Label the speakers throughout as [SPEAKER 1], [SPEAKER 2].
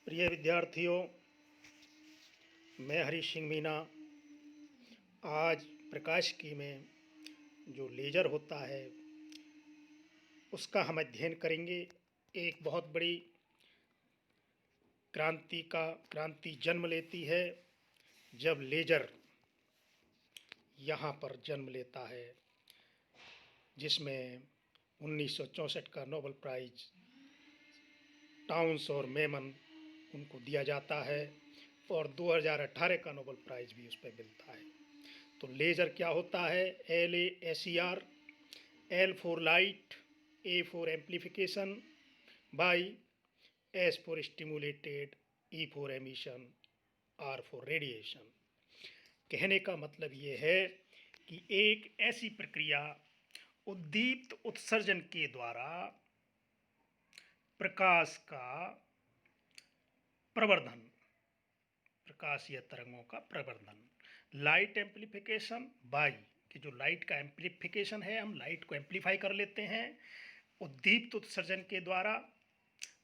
[SPEAKER 1] प्रिय विद्यार्थियों, मैं हरीश सिंह मीना। आज प्रकाशिकी में जो लेज़र होता है उसका हम अध्ययन करेंगे। एक बहुत बड़ी क्रांति जन्म लेती है जब लेज़र यहाँ पर जन्म लेता है, जिसमें 1964 का नोबेल प्राइज़ टाउन्स और मेमन उनको दिया जाता है और 2018 का नोबेल प्राइज़ भी उस पर मिलता है। तो लेज़र क्या होता है? LASER, L for light, A for amplification, by, S for stimulated, E for emission, R for radiation. कहने का मतलब ये है कि एक ऐसी प्रक्रिया उद्दीप्त उत्सर्जन के द्वारा प्रकाश का प्रवर्धन, प्रकाशीय तरंगों का प्रवर्धन, लाइट एम्प्लीफिकेशन बाई, कि जो लाइट का एम्प्लीफिकेशन है, हम लाइट को एम्प्लीफाई कर लेते हैं उद्दीप्त उत्सर्जन के द्वारा,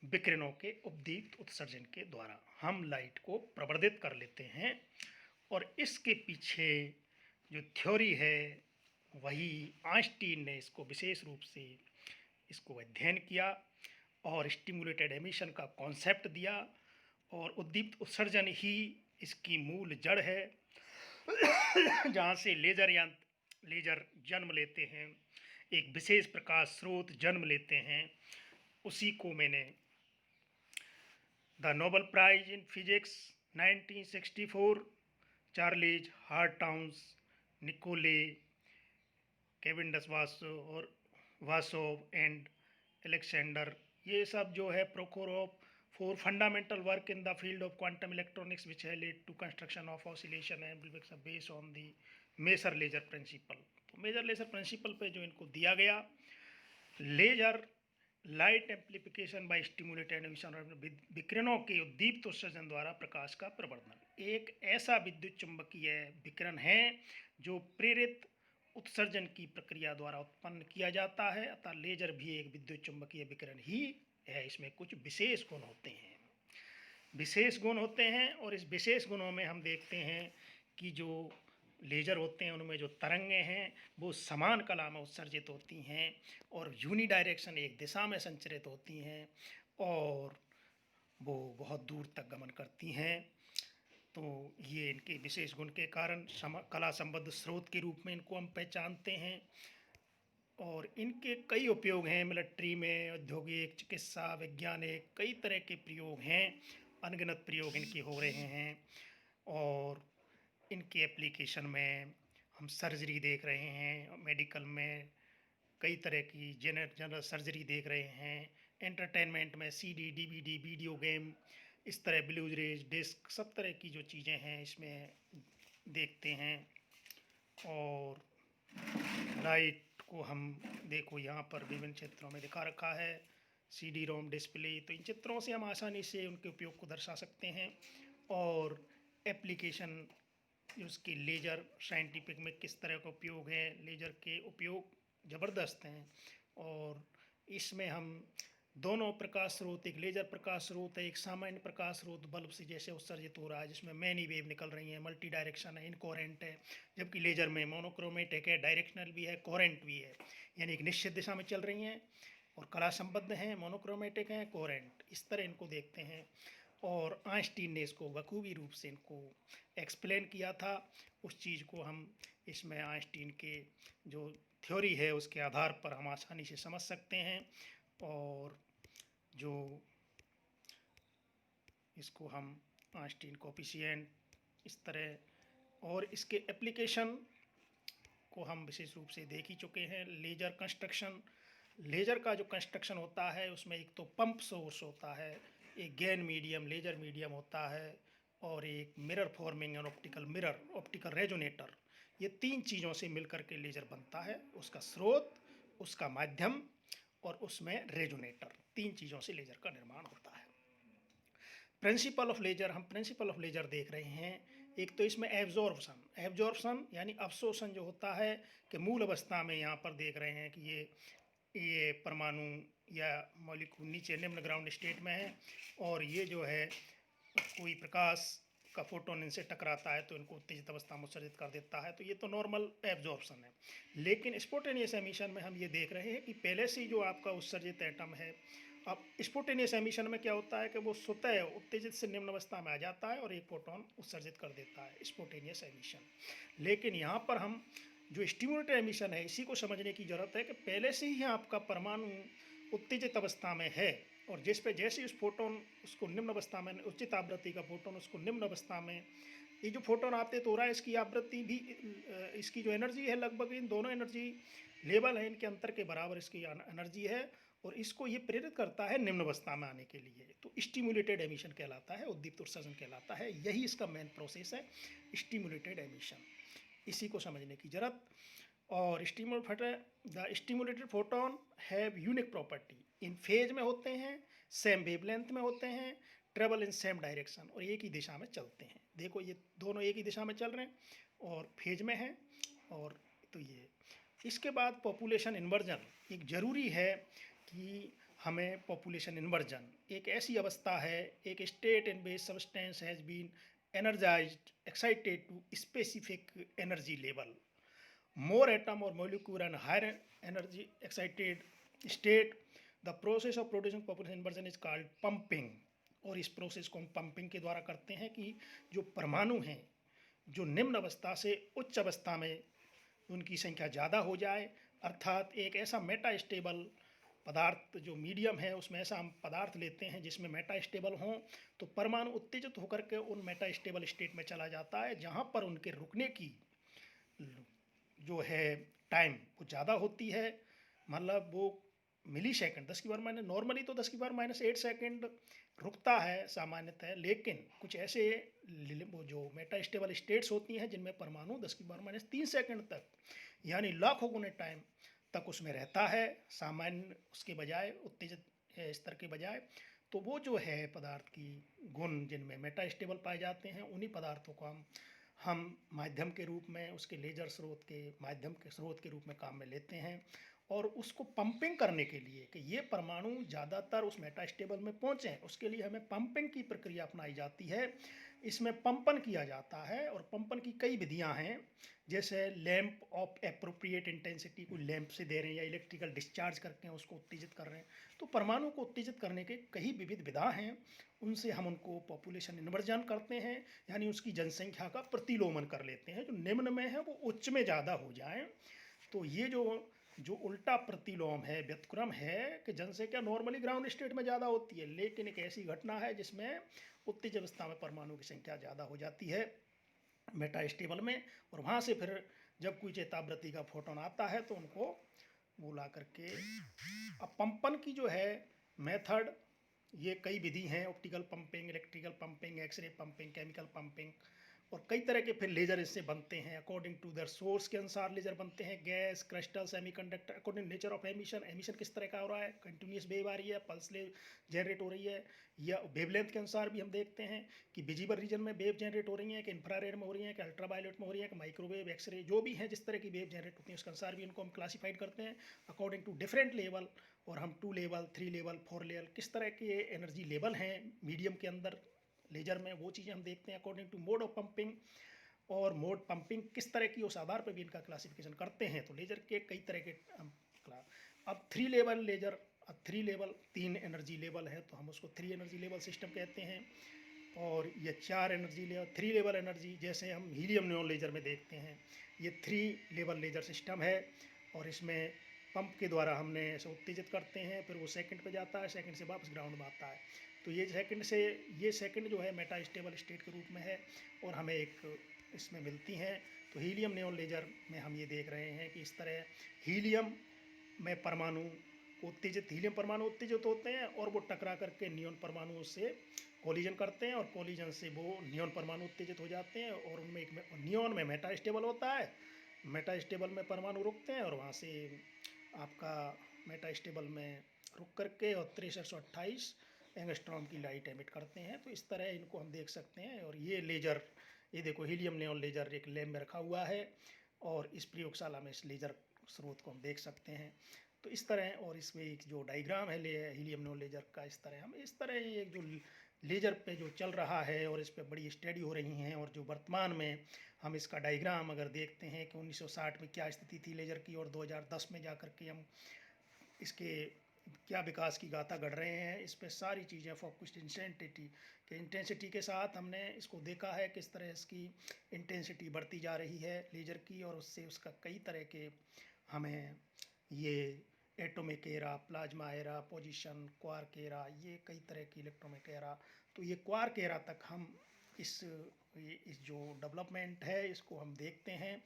[SPEAKER 1] विकिरणों के उद्दीप्त उत्सर्जन के द्वारा हम लाइट को प्रवर्धित कर लेते हैं। और इसके पीछे जो थ्योरी है वही आइंस्टीन ने इसको विशेष रूप से इसको अध्ययन किया और स्टिमुलेटेड एमिशन का कॉन्सेप्ट दिया, और उद्दीप्त उत्सर्जन ही इसकी मूल जड़ है जहाँ से लेज़र जन्म लेते हैं, एक विशेष प्रकाश स्रोत जन्म लेते हैं। उसी को मैंने the Nobel prize in physics 1964 Charles Hard Townes, Nikolay Cavendish Basov and Alexander, ये सब जो है Prokhorov, for fundamental work in the field of quantum electronics which है led to construction of oscillation amplification based on the maser laser principle. तो maser laser principle पे जो इनको दिया गया, laser light amplification by stimulated emission, विकिरणों के उद्दीप्त उत्सर्जन द्वारा प्रकाश का प्रवर्धन एक ऐसा विद्युत चुंबकीय विकिरण है जो प्रेरित उत्सर्जन की प्रक्रिया द्वारा उत्पन्न किया जाता है। अतः लेजर भी एक विद्युत चुंबकीय विकिरण ही है। इसमें कुछ विशेष गुण होते हैं और इस विशेष गुणों में हम देखते हैं कि जो लेजर होते हैं उनमें जो तरंगें हैं वो समान कला में उत्सर्जित होती हैं और यूनिडायरेक्शन, एक दिशा में संचरित होती हैं और वो बहुत दूर तक गमन करती हैं। तो ये इनके विशेष गुण के कारण कला संबद्ध स्रोत के रूप में इनको हम पहचानते हैं। और इनके कई उपयोग हैं, मिलिट्री में, औद्योगिक, चिकित्सा, वैज्ञानिक, कई तरह के प्रयोग हैं, अनगिनत प्रयोग इनके हो रहे हैं। और इनके एप्लीकेशन में हम सर्जरी देख रहे हैं, मेडिकल में कई तरह की जनरल सर्जरी देख रहे हैं, एंटरटेनमेंट में CD, DVD, वीडियो गेम, इस तरह ब्लूरेज डिस्क, सब तरह की जो चीज़ें हैं इसमें देखते हैं। और लाइट को हम देखो यहाँ पर विभिन्न चित्रों में दिखा रखा है, CD रोम डिस्प्ले। तो इन चित्रों से हम आसानी से उनके उपयोग को दर्शा सकते हैं। और एप्लीकेशन उसकी लेज़र साइंटिफिक में किस तरह का उपयोग है, लेज़र के उपयोग ज़बरदस्त हैं। और इसमें हम दोनों प्रकाश स्रोत, एक लेज़र प्रकाश स्रोत है, एक सामान्य प्रकाश स्रोत बल्ब से जैसे उत्सर्जित हो रहा है जिसमें मैनी वेव निकल रही हैं, मल्टी डायरेक्शन है, इनकोहेरेंट है। जबकि लेज़र में मोनोक्रोमेटिक है, डायरेक्शनल भी है, कोहेरेंट भी है, यानी एक निश्चित दिशा में चल रही हैं और कला संबद्ध हैं, मोनोक्रोमेटिक हैं, कोहेरेंट, इस तरह इनको देखते हैं। और आइंस्टीन ने इसको बखूबी रूप से इनको एक्सप्लेन किया था। उस चीज़ को हम इसमें आइंस्टीन के जो थ्योरी है उसके आधार पर हम आसानी से समझ सकते हैं। और जो इसको हम आइंस्टीन कोएफिशिएंट, इस तरह, और इसके एप्लीकेशन को हम विशेष रूप से देख ही चुके हैं। लेज़र कंस्ट्रक्शन, लेज़र का जो कंस्ट्रक्शन होता है उसमें एक तो पंप सोर्स होता है, एक गेन मीडियम, लेज़र मीडियम होता है, और एक मिरर फॉर्मिंग और ऑप्टिकल मिरर, ऑप्टिकल रेजोनेटर। ये तीन चीज़ों से मिलकर के लेज़र बनता है, उसका स्रोत, उसका माध्यम और उसमें रेजोनेटर। तीन चीज़ों से लेज़र का निर्माण होता है। प्रिंसिपल ऑफ लेज़र, हम प्रिंसिपल ऑफ लेज़र देख रहे हैं। एक तो इसमें एब्जॉर्प्शन यानी अवशोषण जो होता है कि मूल अवस्था में यहाँ पर देख रहे हैं कि ये परमाणु या मॉलिक्यूल नीचे निम्न ग्राउंड स्टेट में है, और ये जो है कोई प्रकाश का फोटोन इनसे टकराता है तो इनको उत्तेजित अवस्था में उत्सर्जित कर देता है। तो ये तो नॉर्मल एब्जॉर्प्शन है। लेकिन स्पोटेनियस एमिशन में हम ये देख रहे हैं कि पहले से ही जो आपका उत्सर्जित एटम है, अब स्पोटेनियस एमिशन में क्या होता है कि वो स्वतः उत्तेजित से निम्न अवस्था में आ जाता है और एक फोटोन उत्सर्जित कर देता है, स्पोटेनियस एमिशन। लेकिन यहाँ पर हम जो स्टिमुलेटेड एमिशन है इसी को समझने की जरूरत है कि पहले से ही आपका परमाणु उत्तेजित अवस्था में है, और जिस पे जैसे उस फोटोन उसको निम्न अवस्था में, उच्चित आवृत्ति का फोटोन उसको निम्न अवस्था में, ये जो फोटोन आते तो हो रहा है इसकी आवृत्ति भी, इसकी जो एनर्जी है लगभग इन दोनों एनर्जी लेवल है इनके अंतर के बराबर इसकी एनर्जी है, और इसको ये प्रेरित करता है निम्न अवस्था में आने के लिए। तो स्टिमुलेटेड एमिशन कहलाता है, उद्दीप्त उत्सर्जन कहलाता है। यही इसका मेन प्रोसेस है, स्टिमुलेटेड एमिशन। इसी को समझने की जरूरत। और the stimulated photon have unique property, in phase में होते हैं, सेम वेवलेंथ में होते हैं, ट्रेवल इन सेम डायरेक्शन, और एक ही दिशा में चलते हैं। देखो ये दोनों एक ही दिशा में चल रहे हैं और फेज में हैं। और तो ये इसके बाद पॉपुलेशन इन्वर्जन एक ज़रूरी है कि हमें पॉपुलेशन इन्वर्जन एक ऐसी अवस्था है, एक state in base substance has been energized, excited to specific energy level. More atom or molecule and higher energy excited state. The process of producing population inversion is called pumping. और इस process को हम pumping के द्वारा करते हैं कि जो परमाणु हैं जो निम्न अवस्था से उच्च अवस्था में उनकी संख्या ज़्यादा हो जाए, अर्थात एक ऐसा मेटा स्टेबल पदार्थ जो मीडियम है उसमें ऐसा हम पदार्थ लेते हैं जिसमें मेटा स्टेबल हों, तो परमाणु उत्तेजित होकर के उन मेटा स्टेबल स्टेट में चला जाता है जहाँ पर उनके रुकने की जो है टाइम वो ज़्यादा होती है। मतलब वो मिली सेकेंड 10⁻⁻, नॉर्मली तो 10⁻⁸ सेकेंड रुकता है सामान्यतः, लेकिन कुछ ऐसे वो जो मेटा स्टेबल स्टेट्स होती हैं जिनमें परमाणु 10⁻³ सेकेंड तक, यानी लाखों गुने टाइम तक उसमें रहता है सामान्य उसके बजाय, उत्तेजित स्तर के बजाय। तो वो जो है पदार्थ की गुण जिनमें मेटा स्टेबल पाए जाते हैं उन्हीं पदार्थों को हम माध्यम के रूप में, उसके लेजर स्रोत के माध्यम के स्रोत के रूप में काम में लेते हैं। और उसको पंपिंग करने के लिए कि ये परमाणु ज़्यादातर उस मेटा स्टेबल में पहुँचें, उसके लिए हमें पंपिंग की प्रक्रिया अपनाई जाती है। इसमें पंपन किया जाता है, और पंपन की कई विधियां हैं, जैसे लैंप ऑफ एप्रोप्रिएट इंटेंसिटी, कोई लैंप से दे रहे हैं या इलेक्ट्रिकल डिस्चार्ज करके उसको उत्तेजित कर रहे हैं। तो परमाणु को उत्तेजित करने के कई विविध विधा हैं, उनसे हम उनको पॉपुलेशन इन्वर्जन करते हैं, यानी उसकी जनसंख्या का प्रतिलोमन कर लेते हैं, जो निम्न में है वो उच्च में ज़्यादा हो जाए। तो ये जो उल्टा प्रतिलोम है, व्युत्क्रम है कि जनसंख्या नॉर्मली ग्राउंड स्टेट में ज़्यादा होती है, लेकिन एक ऐसी घटना है जिसमें उत्तेजित अवस्था में परमाणु की संख्या ज़्यादा हो जाती है मेटा स्टेबल में, और वहाँ से फिर जब कोई चेतावृत्ति का फोटोन आता है तो उनको बुला करके। अब पंपन की जो है मेथड, ये कई विधि हैं, optical pumping, electrical pumping, X-ray pumping, chemical pumping, और कई तरह के फिर लेजर इससे बनते हैं। अकॉर्डिंग टू देयर सोर्स के अनुसार लेजर बनते हैं, gas, crystal, semiconductor, according nature of emission, emission किस तरह का हो रहा है, कंटिन्यूस वेव आ रही है, पल्स जनरेट हो रही है, या वेवलेंथ के अनुसार भी हम देखते हैं कि विजिबल रीजन में वेव जनरेट हो रही है, कि इंफ्रारेड में हो रही है, कि अल्ट्रावायलेट में हो रही है, कि माइक्रोवेव, एक्सरे, जो भी है जिस तरह की वेव जनरेट होती है उसके अनुसार भी इनको हम क्लासीफाइड करते हैं अकॉर्डिंग टू डिफरेंट लेवल। और हम 2 लेवल, 3 लेवल, 4 लेवल, किस तरह के एनर्जी लेवल हैं मीडियम के अंदर लेजर में, वो चीज़ें हम देखते हैं according to mode of pumping. और मोड पंपिंग किस तरह की, उस आधार पर भी इनका क्लासिफिकेशन करते हैं। तो लेजर के कई तरह के अब 3 लेवल लेजर, अब 3 लेवल 3 एनर्जी लेवल है तो हम उसको 3 एनर्जी लेवल सिस्टम कहते हैं। और ये 4 एनर्जी लेवल, 3 लेवल एनर्जी, जैसे हम हीलियम नियॉन लेजर में देखते हैं, ये 3 लेवल लेजर सिस्टम है। और इसमें पंप के द्वारा हमने इसे उत्तेजित करते हैं, फिर वो सेकंड पे जाता है, सेकंड से वापस ग्राउंड में आता है। तो ये सेकंड जो है मेटा स्टेबल स्टेट के रूप में है, और हमें एक इसमें मिलती हैं। तो हीलियम नियॉन लेजर में हम ये देख रहे हैं कि इस तरह हीलियम में परमाणु उत्तेजित, हीलियम परमाणु उत्तेजित होते हैं और वो टकरा करके नियॉन परमाणु से कोलिजन करते हैं, और कोलिजन से वो नियॉन परमाणु उत्तेजित हो जाते हैं, और उनमें एक नियॉन में मेटा स्टेबल होता है, मेटा स्टेबल में परमाणु रुकते हैं, और वहाँ से आपका मेटा स्टेबल में रुक करके और 6328 एंगस्ट्रॉम की लाइट एमिट करते हैं। तो इस तरह इनको हम देख सकते हैं। और ये लेजर, ये देखो हीलियम नियॉन लेजर एक लैब में रखा हुआ है, और इस प्रयोगशाला में इस लेजर स्रोत को हम देख सकते हैं। तो इस तरह, और इसमें एक जो डायग्राम है हीलियम न्यून लेजर का, इस तरह हम इस तरह एक जो लेजर पे जो चल रहा है और इस पे बड़ी स्टडी हो रही हैं, और जो वर्तमान में हम इसका डायग्राम अगर देखते हैं कि 1960 में क्या स्थिति थी लेजर की, और 2010 में जा कर के हम इसके क्या विकास की गाथा गढ़ रहे हैं, इस पे सारी चीज़ें फोकस्ड इंटेंसिटी के साथ हमने इसको देखा है किस तरह इसकी इंटेंसिटी बढ़ती जा रही है लेजर की, और उससे उसका कई तरह के हमें ये atomic era, plasma era, position, quark era, ये कई तरह की इलेक्ट्रॉनिक एरा, तो ये क्वार्क एरा तक हम इस जो डेवलपमेंट है इसको हम देखते हैं,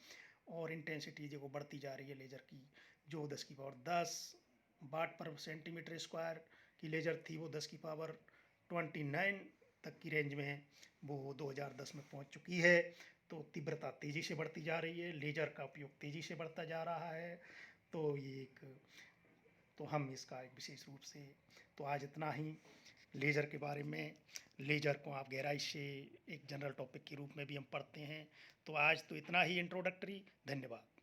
[SPEAKER 1] और इंटेंसिटी जो बढ़ती जा रही है लेजर की, जो 10 वाट पर सेंटीमीटर स्क्वायर की लेजर थी, वो 10 की पावर 29 तक की रेंज में वो 2010 में पहुंच चुकी है। तो तीव्रता तेज़ी से बढ़ती जा रही है, लेजर का उपयोग तेज़ी से बढ़ता जा रहा है। तो ये एक, तो हम इसका एक विशेष रूप से, तो आज इतना ही लेज़र के बारे में। लेज़र को आप गहराई से एक जनरल टॉपिक के रूप में भी हम पढ़ते हैं। तो आज तो इतना ही इंट्रोडक्टरी। धन्यवाद।